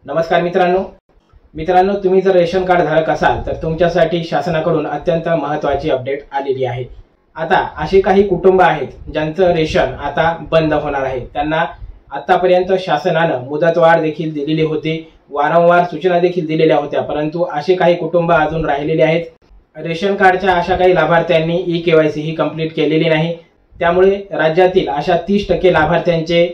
नमस्कार मित्रांनो, तुम्ही जर रेशन कार्ड धारक असाल तर तुमच्यासाठी शासनाकडून अत्यंत महत्त्वाची अपडेट आलेली आहे। आता असे काही कुटुंब आहेत ज्यांचं रेशन आता बंद होणार आहे। त्यांना आतापर्यंत शासनाने मुदतवाढ देखील दिलेली होती, वारंवार सूचना देखील दिलेल्या होत्या, परंतु असे काही कुटुंब अजून राहिलेले आहेत। रेशन कार्डच्या अशा काही लाभार्थ्यांनी ई-केवायसी ही कंप्लीट केलेली नाही। त्यामुळे राज्यातील अशा 30% लाभार्थ्यांचे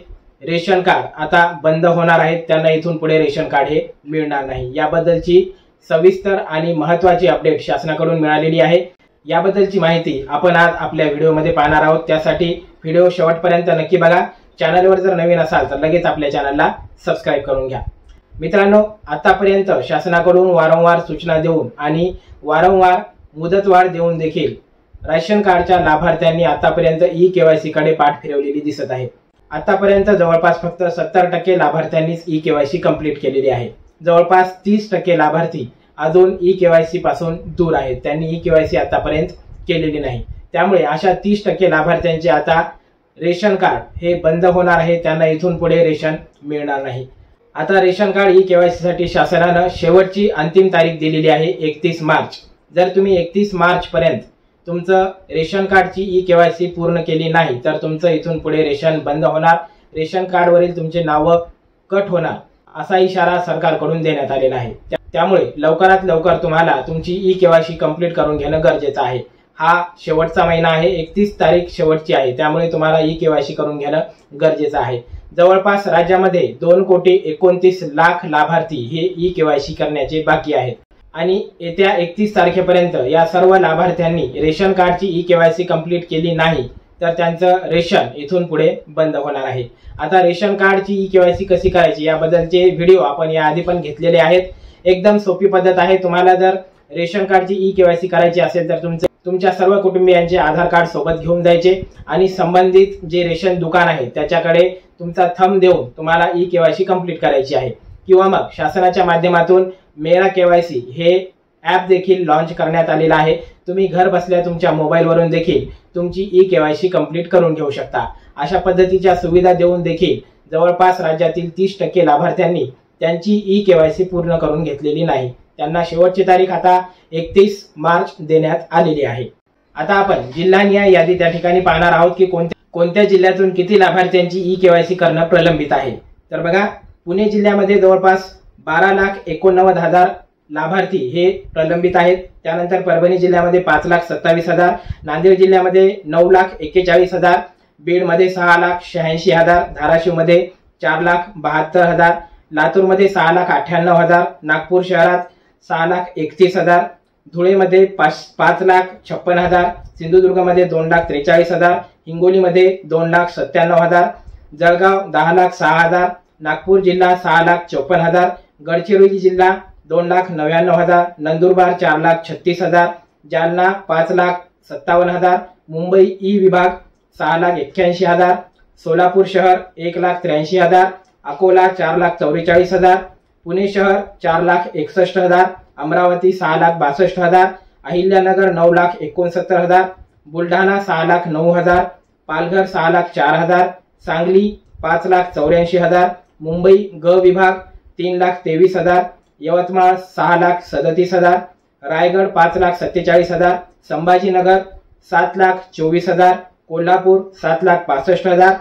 रेशन कार्ड आता बंद होणार आहेत। त्यांना इथून पुढे रेशन कार्ड हे मिळणार नाही। याबद्दलची सविस्तर आणि महत्त्वाची अपडेट शासनाकडून मिळालेली आहे। याबद्दलची माहिती आपण आज आपल्या व्हिडिओमध्ये पाहणार आहोत। त्यासाठी व्हिडिओ शेवटपर्यंत नक्की बघा। चॅनलवर जर नवीन असाल तर लगेच आपल्या चॅनलला सबस्क्राइब करून घ्या। मित्रांनो, आतापर्यंत शासनाकडून वारंवार सूचना देऊन आणि वारंवार मुदतवाढ देऊन देखील रेशन कार्डच्या लाभार्थ्यांनी आतापर्यंत ई-केवायसी कडे पाठ फिरवलेली दिसत आहे। आतापर्यंत जवळपास फक्त 70% लाभार्थ्यांनीच ई-केवायसी कंप्लीट केलेली आहे। जवळपास 30% लाभार्थी अजून ई-केवायसी पासून दूर आहेत, त्यांनी ई-केवायसी आतापर्यंत केलेली नाही। त्यामुळे अशा 30% लाभार्थ्यांचे आता रेशन कार्ड हे बंद होणार आहे। त्यांना इथून पुढे रेशन मिळणार नाही। आता रेशन कार्ड ई-केवायसी साठी शासनाने शेवटची अंतिम तारीख दिलेली आहे 31 मार्च। जर तुम्ही 31 मार्च पर्यंत तुमचं रेशन कार्डची ई-केवायसी पूर्ण केली नाही तर तुमचं इथून पुढे रेशन बंद होणार, रेशन कार्डवरील तुमचे नाव कट होणार असा इशारा सरकारकडून देण्यात आलेला आहे। त्यामुळे लवकरात लवकर तुम्हाला तुमची ई-केवायसी कंप्लीट करून घेणं गरजेचं आहे। हा शेवटचा महिना आहे, 31 तारीख शेवटची आहे, त्यामुळे तुम्हाला ई-केवायसी करून घेणं गरजेचं आहे। जवळपास राज्यामध्ये 2,29,00,000 लाभार्थी हे ई-केवायसी करण्याचे बाकी आहेत आणि येत्या 31 तारखेपर्यंत या सर्व लाभार्थ्यांनी रेशन कार्डची ई-केवायसी कंप्लीट केली नाही तर त्यांचं रेशन इथून पुढे बंद होणार आहे। आता रेशन कार्डची ई-केवायसी कशी करायची याबद्दलचे व्हिडिओ आपण याआधी पण घेतलेले आहेत। एकदम सोपी पद्धत आहे। तुम्हाला जर रेशन कार्डची ई-केवायसी करायची असेल तर तुमच्या सर्व कुटुंबियांचे आधार कार्ड सोबत घेऊन जायचे आणि संबंधित जे रेशन दुकान आहे त्याच्याकडे तुमचा थंब देऊन तुम्हाला ई-केवायसी कंप्लीट करायची आहे। किंवा मग शासनाच्या माध्यमातून मेरा केवायसी हे ॲप देखील लॉन्च करण्यात आलेला आहे। तुम्ही घर बसल्या तुमच्या मोबाईलवरून देखील तुमची ई-केवायसी कंप्लीट करून घेऊ शकता। अशा पद्धतीच्या सुविधा देऊन देखील जवळपास राज्यातील 30% लाभार्थ्यांनी त्यांची ई-केवायसी पूर्ण करून घेतलेली नाही। त्यांना शेवटची तारीख आता 31 मार्च देण्यात आलेली आहे। आता आपण जिल्हानिहाय यादी त्या ठिकाणी पाहणार आहोत की कोणत्या जिल्ह्यातून किती लाभार्थ्यांची ई-केवायसी करणं प्रलंबित आहे। तर बघा, पुणे जिल्ह्यामध्ये जवळपास 12,89,000 लाभार्थी हे प्रलंबित आहेत। त्यानंतर परभणी जिल्ह्यामध्ये 5,27,000, नांदेड जिल्ह्यामध्ये 9,41,000, बीडमध्ये 6,86,000, धाराशिवमध्ये 4,72,000, लातूरमध्ये 6,98,000, नागपूर शहरात 6,31,000, धुळेमध्ये 5,56,000, सिंधुदुर्गमध्ये 2,43,000, हिंगोलीमध्ये 2,97,000, जळगाव 10,06,000, नागपूर जिल्हा 6,54,000, गडचिरोली जिल्हा 2,99,000, नंदुरबार 4,36,000, जालना 5,57,000, मुंबई ई विभाग 6,81,000, सोलापूर शहर 1,83,000, अकोला 4,44,000, पुणे शहर 4,61,000, अमरावती 6,62,000, अहिल्यानगर 9,69,000, बुलढाणा 6,09,000, पालघर 6,04,000, सांगली 5,84,000, मुंबई ग विभाग 3,23,000, यवतमाळ 6,37,000, रायगड 5,47,000, संभाजीनगर 7,24,000, कोल्हापूर 7,65,000,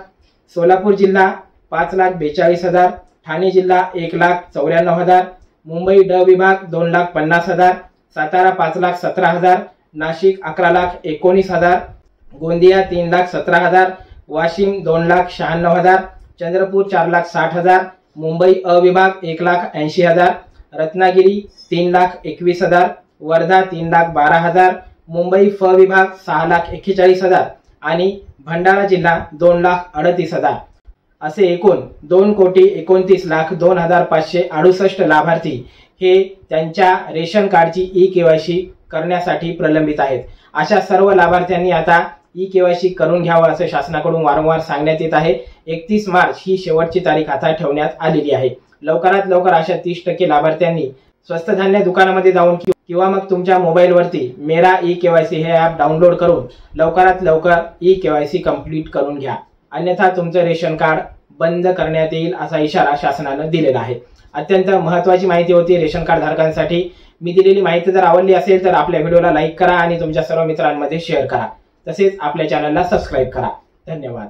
सोलापूर जिल्हा 5,42,000, ठाणे जिल्हा 1,94,000, मुंबई ड विभाग 2,50,000, सातारा 5,17,000, नाशिक 11,19,000, गोंदिया 3,17,000, वाशिम 2,96,000, चंद्रपूर 4,60,000, मुंबई अ विभाग 1,80,000, रत्नागिरी 3,21,000, वर्धा 3,12,000, मुंबई फ विभाग 6,41,000 आणि भंडारा जिल्हा 2,38,000 असे एकूण 2,29,02,568 लाभार्थी हे त्यांच्या रेशन कार्डची ई-केवायसी करण्यासाठी प्रलंबित आहेत। अशा सर्व लाभार्थ्यांनी आता ई-केवायसी करून घ्यावं असं शासनाकडून वारंवार सांगण्यात येत आहे। 31 मार्च ही शेवटची तारीख आता ठेवण्यात आलेली आहे। लवकरात लवकर अशा 30% लाभार्थ्यांनी स्वस्त धान्य दुकानामध्ये जाऊन किंवा मग तुमच्या मोबाईलवरती मेरा ई-केवायसी हे ॲप डाउनलोड करून लवकरात लवकर ई-केवायसी कंप्लीट करून घ्या, अन्यथा तुमचं रेशन कार्ड बंद करण्यात येईल असा इशारा शासनाने दिलेला आहे। अत्यंत महत्त्वाची माहिती होती रेशन कार्ड धारकांसाठी। मी दिलेली माहिती जर आवडली असेल तर आपल्या व्हिडिओला लाईक करा आणि तुमच्या सर्व मित्रांमध्ये शेअर करा। तसेच आपल्या चॅनलला सबस्क्राईब करा। धन्यवाद।